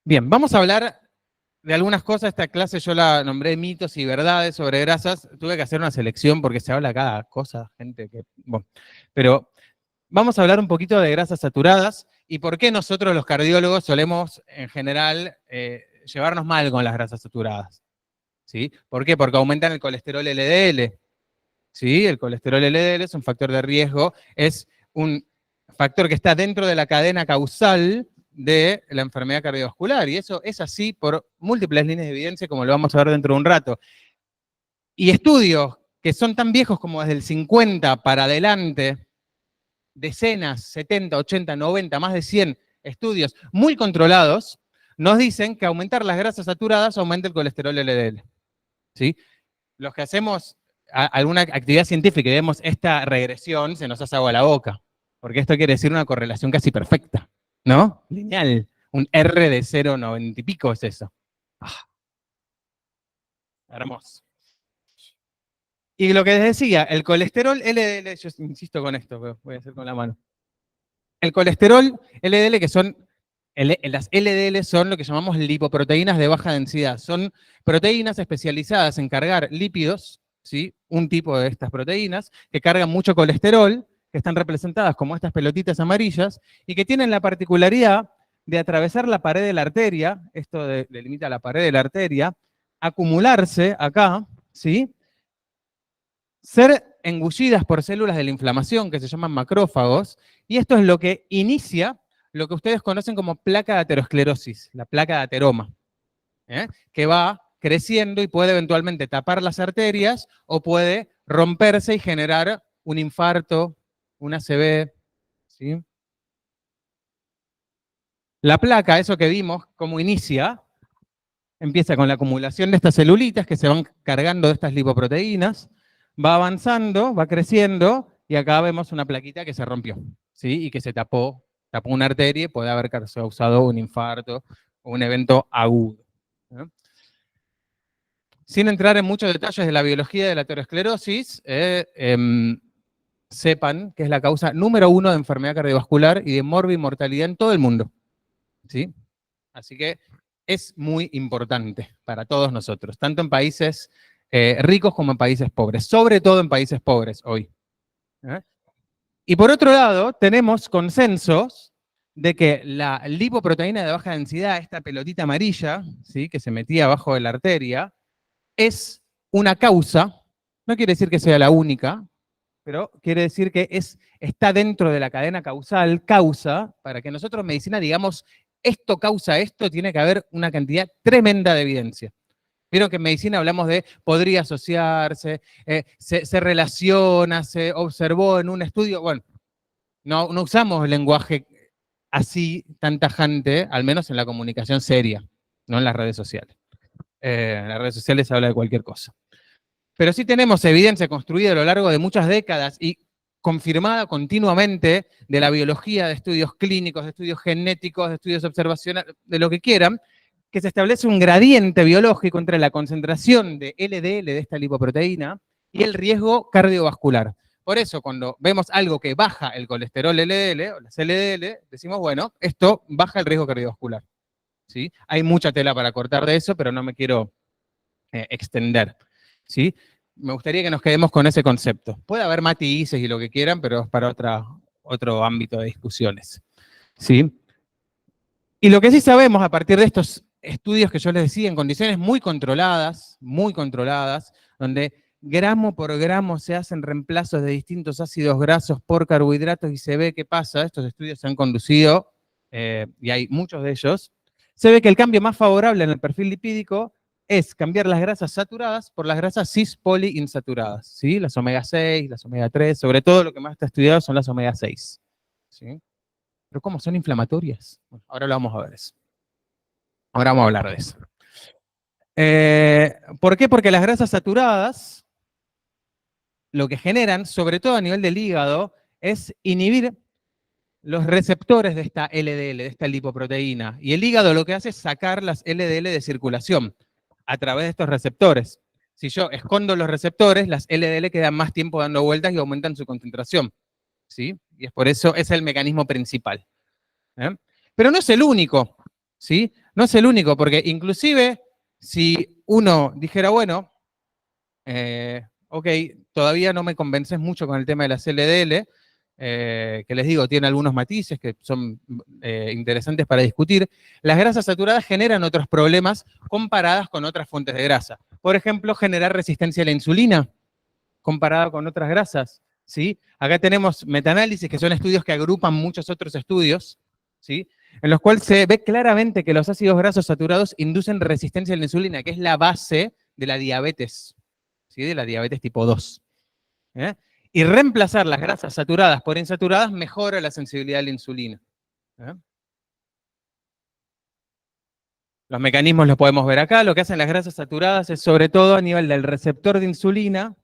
Bien, vamos a hablar de algunas cosas. Esta clase yo la nombré mitos y verdades sobre grasas. Tuve que hacer una selección porque se habla cada cosa, gente que... Bueno, pero vamos a hablar un poquito de grasas saturadas y por qué nosotros los cardiólogos solemos, en general, llevarnos mal con las grasas saturadas. ¿Sí? ¿Por qué? Porque aumentan el colesterol LDL. ¿Sí? El colesterol LDL es un factor de riesgo, es un factor que está dentro de la cadena causal de la enfermedad cardiovascular, y eso es así por múltiples líneas de evidencia, como lo vamos a ver dentro de un rato. Y estudios que son tan viejos como desde el 50 para adelante, decenas, 70, 80, 90, más de 100 estudios muy controlados, nos dicen que aumentar las grasas saturadas aumenta el colesterol LDL. ¿Sí? Los que hacemos alguna actividad científica y vemos esta regresión, se nos hace agua a la boca, porque esto quiere decir una correlación casi perfecta, ¿no? Lineal. Un R de 0,90 y pico es eso. Hermoso. Y lo que les decía, el colesterol LDL, yo insisto con esto, pero voy a hacer con la mano. El colesterol LDL, que son, las LDL son lo que llamamos lipoproteínas de baja densidad. Son proteínas especializadas en cargar lípidos, ¿sí? Un tipo de estas proteínas, que cargan mucho colesterol, que están representadas como estas pelotitas amarillas, y que tienen la particularidad de atravesar la pared de la arteria, esto delimita la pared de la arteria, acumularse acá, ¿sí? Ser engullidas por células de la inflamación que se llaman macrófagos, y esto es lo que inicia lo que ustedes conocen como placa de aterosclerosis, la placa de ateroma, que va creciendo y puede eventualmente tapar las arterias o puede romperse y generar un infarto, un ACV. ¿Sí? La placa, eso que vimos, cómo inicia, empieza con la acumulación de estas celulitas que se van cargando de estas lipoproteínas, va avanzando, va creciendo, y acá vemos una plaquita que se rompió, ¿sí? Y que se tapó una arteria y puede haber causado un infarto o un evento agudo. ¿No? Sin entrar en muchos detalles de la biología de la aterosclerosis, sepan que es la causa número 1 de enfermedad cardiovascular y de morbimortalidad en todo el mundo. ¿Sí? Así que es muy importante para todos nosotros, tanto en países ricos como en países pobres, sobre todo en países pobres hoy. Y por otro lado, tenemos consensos de que la lipoproteína de baja densidad, esta pelotita amarilla, ¿sí? Que se metía abajo de la arteria, es una causa, no quiere decir que sea la única, pero quiere decir que está dentro de la cadena causal, causa, para que nosotros en medicina digamos, esto causa esto, tiene que haber una cantidad tremenda de evidencia. Vieron que en medicina hablamos de podría asociarse, se relaciona, se observó en un estudio. Bueno, no usamos el lenguaje así tan tajante, al menos en la comunicación seria, no en las redes sociales. En las redes sociales se habla de cualquier cosa. Pero sí tenemos evidencia construida a lo largo de muchas décadas y confirmada continuamente de la biología, de estudios clínicos, de estudios genéticos, de estudios observacionales, de lo que quieran, que se establece un gradiente biológico entre la concentración de LDL, de esta lipoproteína, y el riesgo cardiovascular. Por eso, cuando vemos algo que baja el colesterol LDL, o las LDL, decimos, bueno, esto baja el riesgo cardiovascular. ¿Sí? Hay mucha tela para cortar de eso, pero no me quiero extender. ¿Sí? Me gustaría que nos quedemos con ese concepto. Puede haber matices y lo que quieran, pero es para otro ámbito de discusiones. ¿Sí? Y lo que sí sabemos a partir de estos estudios que yo les decía, en condiciones muy controladas, donde gramo por gramo se hacen reemplazos de distintos ácidos grasos por carbohidratos y se ve qué pasa, estos estudios se han conducido, y hay muchos de ellos, se ve que el cambio más favorable en el perfil lipídico es cambiar las grasas saturadas por las grasas cis-poliinsaturadas, ¿sí? Las omega 6, las omega 3, sobre todo lo que más está estudiado son las omega 6. ¿Sí? ¿Pero cómo? ¿Son inflamatorias? Bueno, ahora lo vamos a ver eso. Ahora vamos a hablar de eso. ¿Por qué? Porque las grasas saturadas lo que generan, sobre todo a nivel del hígado, es inhibir los receptores de esta LDL, de esta lipoproteína. Y el hígado lo que hace es sacar las LDL de circulación a través de estos receptores. Si yo escondo los receptores, las LDL quedan más tiempo dando vueltas y aumentan su concentración. ¿Sí? Y es por eso, es el mecanismo principal. Pero no es el único. ¿Sí? No es el único, porque inclusive si uno dijera, bueno, ok, todavía no me convences mucho con el tema de las LDL, que les digo, tiene algunos matices que son interesantes para discutir. Las grasas saturadas generan otros problemas comparadas con otras fuentes de grasa. Por ejemplo, generar resistencia a la insulina comparada con otras grasas, ¿sí? Acá tenemos metaanálisis, que son estudios que agrupan muchos otros estudios, ¿sí? En los cuales se ve claramente que los ácidos grasos saturados inducen resistencia a la insulina, que es la base de la diabetes, ¿sí? De la diabetes tipo 2. ¿Eh? Y reemplazar las grasas saturadas por insaturadas mejora la sensibilidad a la insulina. ¿Eh? Los mecanismos los podemos ver acá. Lo que hacen las grasas saturadas es, sobre todo a nivel del receptor de insulina,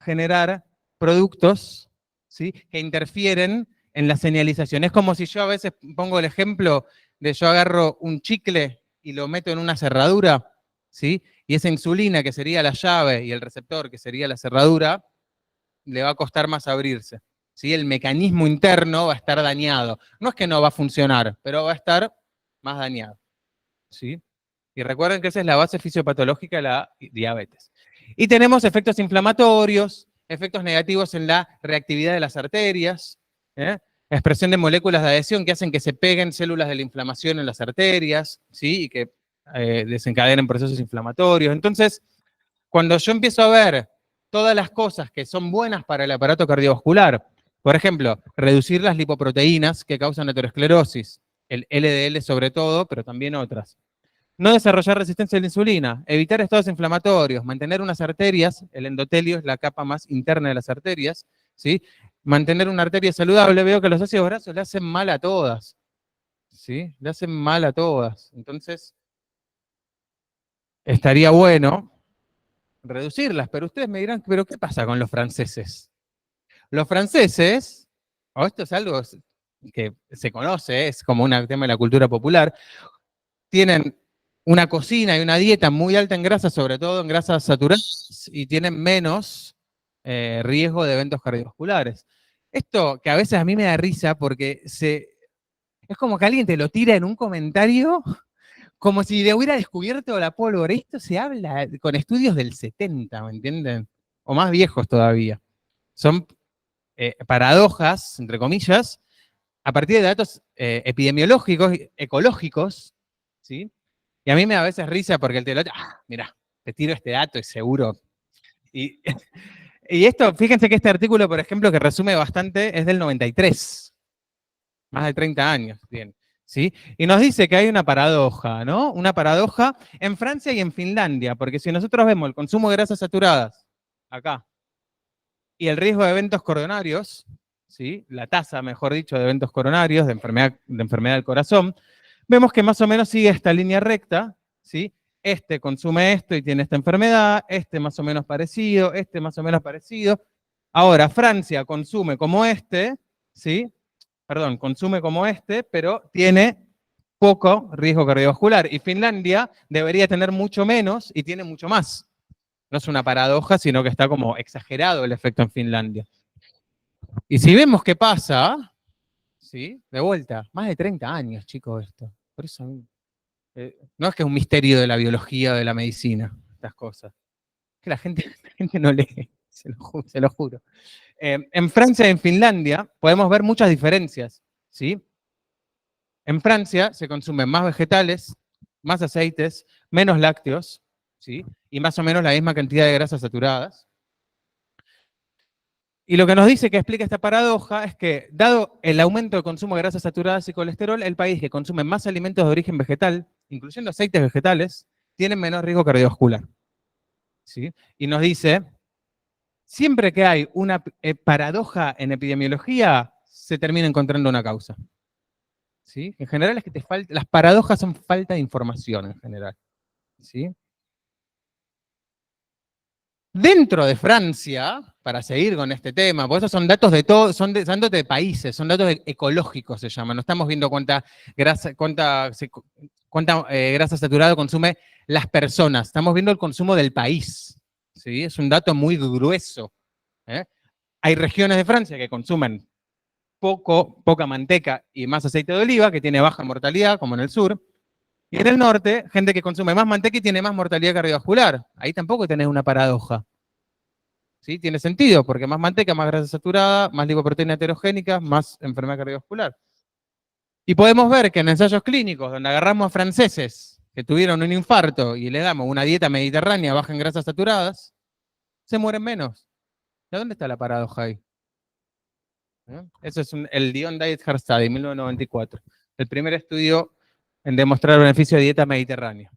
generar productos, ¿sí?, que interfieren en la señalización. Es como si yo a veces pongo el ejemplo de yo agarro un chicle y lo meto en una cerradura, ¿sí? Y esa insulina, que sería la llave, y el receptor, que sería la cerradura, le va a costar más abrirse. ¿Sí? El mecanismo interno va a estar dañado. No es que no va a funcionar, pero va a estar más dañado. ¿Sí? Y recuerden que esa es la base fisiopatológica de la diabetes. Y tenemos efectos inflamatorios, efectos negativos en la reactividad de las arterias, ¿eh? Expresión de moléculas de adhesión que hacen que se peguen células de la inflamación en las arterias, ¿sí? Y que desencadenen procesos inflamatorios. Entonces, cuando yo empiezo a ver todas las cosas que son buenas para el aparato cardiovascular, por ejemplo, reducir las lipoproteínas que causan aterosclerosis, el LDL sobre todo, pero también otras. No desarrollar resistencia a la insulina, evitar estados inflamatorios, mantener unas arterias, el endotelio es la capa más interna de las arterias, ¿sí? Mantener una arteria saludable, veo que los ácidos grasos le hacen mal a todas, ¿sí? Le hacen mal a todas. Entonces, estaría bueno reducirlas, pero ustedes me dirán, ¿pero qué pasa con los franceses? Los franceses, o esto es algo que se conoce, es como un tema de la cultura popular, tienen una cocina y una dieta muy alta en grasas, sobre todo en grasas saturadas, y tienen menos riesgo de eventos cardiovasculares. Esto que a veces a mí me da risa porque es como que alguien te lo tira en un comentario como si le hubiera descubierto la pólvora. Esto se habla con estudios del 70, ¿me entienden? O más viejos todavía. Son paradojas, entre comillas, a partir de datos epidemiológicos, ecológicos, ¿sí? Y a mí me da a veces risa porque el telote, mira, te tiro este dato y seguro. Y, y esto, fíjense que este artículo, por ejemplo, que resume bastante, es del 93, más de 30 años, bien, ¿sí? Y nos dice que hay una paradoja, ¿no? Una paradoja en Francia y en Finlandia, porque si nosotros vemos el consumo de grasas saturadas, acá, y el riesgo de eventos coronarios, ¿sí? La tasa, mejor dicho, de eventos coronarios, de enfermedad del corazón, vemos que más o menos sigue esta línea recta, ¿sí? Este consume esto y tiene esta enfermedad, este más o menos parecido, este más o menos parecido. Ahora, Francia consume como este, ¿sí? Perdón, consume como este, pero tiene poco riesgo cardiovascular. Y Finlandia debería tener mucho menos y tiene mucho más. No es una paradoja, sino que está como exagerado el efecto en Finlandia. Y si vemos qué pasa, ¿sí? De vuelta, más de 30 años, chicos, esto. Por eso no es que es un misterio de la biología o de la medicina, estas cosas. Que la gente no lee, se lo juro. En Francia y en Finlandia podemos ver muchas diferencias, ¿sí? En Francia se consumen más vegetales, más aceites, menos lácteos, ¿sí? Y más o menos la misma cantidad de grasas saturadas. Y lo que nos dice que explica esta paradoja es que, dado el aumento del consumo de grasas saturadas y colesterol, el país que consume más alimentos de origen vegetal, incluyendo aceites vegetales, tiene menos riesgo cardiovascular, ¿sí? Y nos dice, siempre que hay una paradoja en epidemiología, se termina encontrando una causa, ¿sí? En general es que las paradojas son falta de información en general, ¿sí? Dentro de Francia, para seguir con este tema, porque esos son datos de todo, son datos de países, son datos ecológicos se llaman. No estamos viendo cuánta grasa saturada consume las personas. Estamos viendo el consumo del país. ¿Sí? Es un dato muy grueso. ¿Eh? Hay regiones de Francia que consumen poca manteca y más aceite de oliva, que tiene baja mortalidad, como en el sur. Y en el norte, gente que consume más manteca y tiene más mortalidad cardiovascular. Ahí tampoco tenés una paradoja. ¿Sí? Tiene sentido, porque más manteca, más grasa saturada, más lipoproteína heterogénica, más enfermedad cardiovascular. Y podemos ver que en ensayos clínicos, donde agarramos a franceses que tuvieron un infarto y le damos una dieta mediterránea baja en grasas saturadas, se mueren menos. ¿De dónde está la paradoja ahí? Eso es el Dion Diet Heart Study, 1994. El primer estudio en demostrar el beneficio de dieta mediterránea.